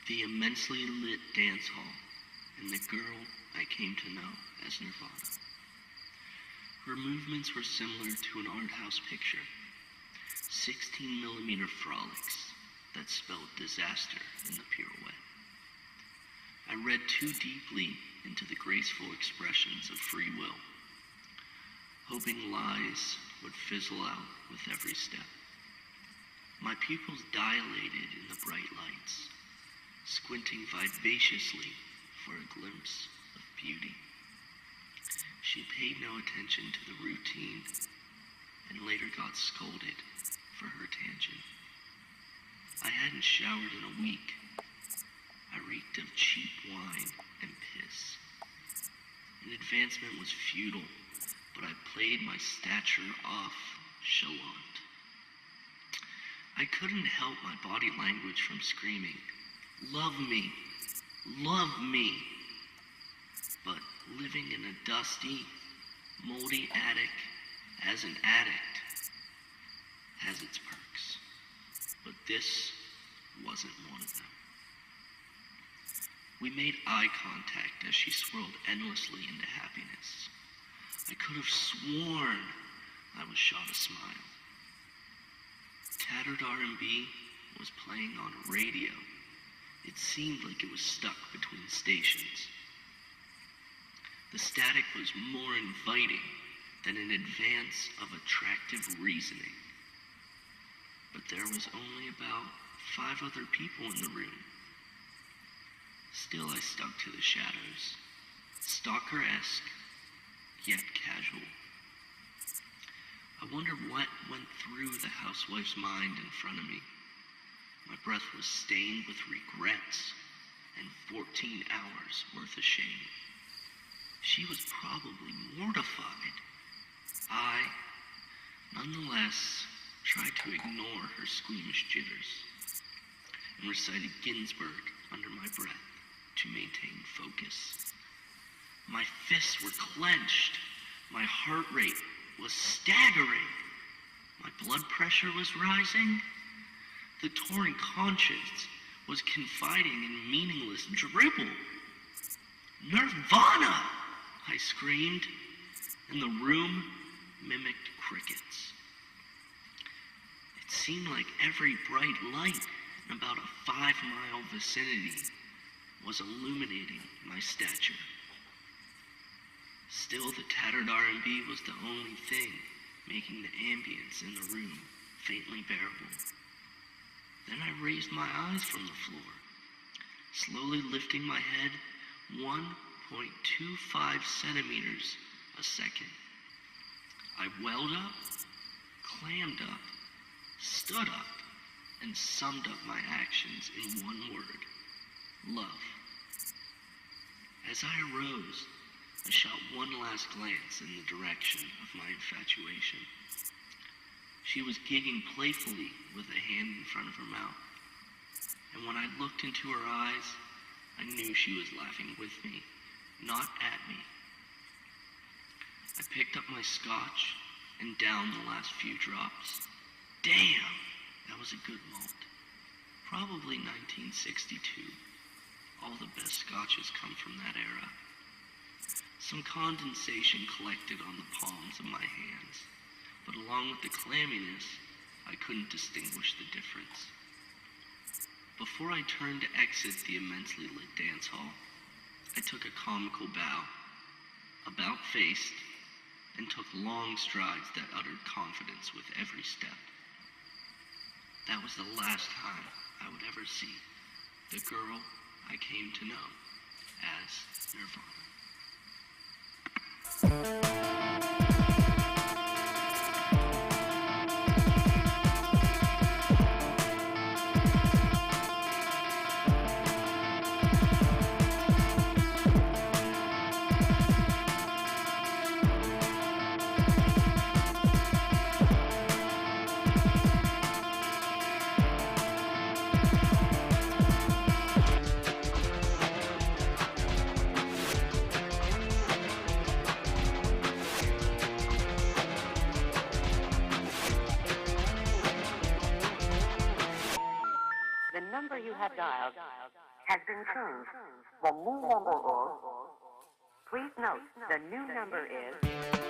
the immensely lit dance hall, and the girl I came to know as Nirvana. Her movements were similar to an art house picture, 16mm frolics that spelled disaster in the pirouette. I read too deeply into the graceful expressions of free will, hoping lies would fizzle out with every step. My pupils dilated in the bright lights, squinting vivaciously for a glimpse of beauty. She paid no attention to the routine and later got scolded for her tangent. I hadn't showered in a week. I reeked of cheap wine and piss. An advancement was futile, but I played my stature off chalant. I couldn't help my body language from screaming, "Love me, love me." But living in a dusty, moldy attic as an addict has its perks. But this wasn't one of them. We made eye contact as she swirled endlessly into happiness. I could have sworn I was shot a smile. Tattered R&B was playing on a radio. It seemed like it was stuck between stations. The static was more inviting than an advance of attractive reasoning. But there was only about 5 other people in the room. Still, I stuck to the shadows, stalker-esque, yet casual. I wondered what went through the housewife's mind in front of me. My breath was stained with regrets and 14 hours worth of shame. She was probably mortified. I, nonetheless, tried to ignore her squeamish jitters and recited Ginsberg under my breath to maintain focus. My fists were clenched. My heart rate was staggering. My blood pressure was rising. The torn conscience was confiding in meaningless dribble. "Nirvana!" I screamed, and the room mimicked crickets. It seemed like every bright light in about a 5-mile vicinity was illuminating my stature. Still, the tattered R&B was the only thing making the ambience in the room faintly bearable. Then I raised my eyes from the floor, slowly lifting my head 1.25 centimeters a second. I welled up, clammed up, stood up, and summed up my actions in one word: love. As I arose, I shot one last glance in the direction of my infatuation. She was giggling playfully with a hand in front of her mouth, and when I looked into her eyes, I knew she was laughing with me, not at me. I picked up my scotch and downed the last few drops. Damn, that was a good malt. Probably 1962. All the best scotches come from that era. Some condensation collected on the palms of my hands, but along with the clamminess, I couldn't distinguish the difference. Before I turned to exit the immensely lit dance hall, I took a comical bow, about-faced, and took long strides that uttered confidence with every step. That was the last time I would ever see the girl I came to know as Nirvana. The number you have dialed has been tuned. The new number is... Please note, the new number is...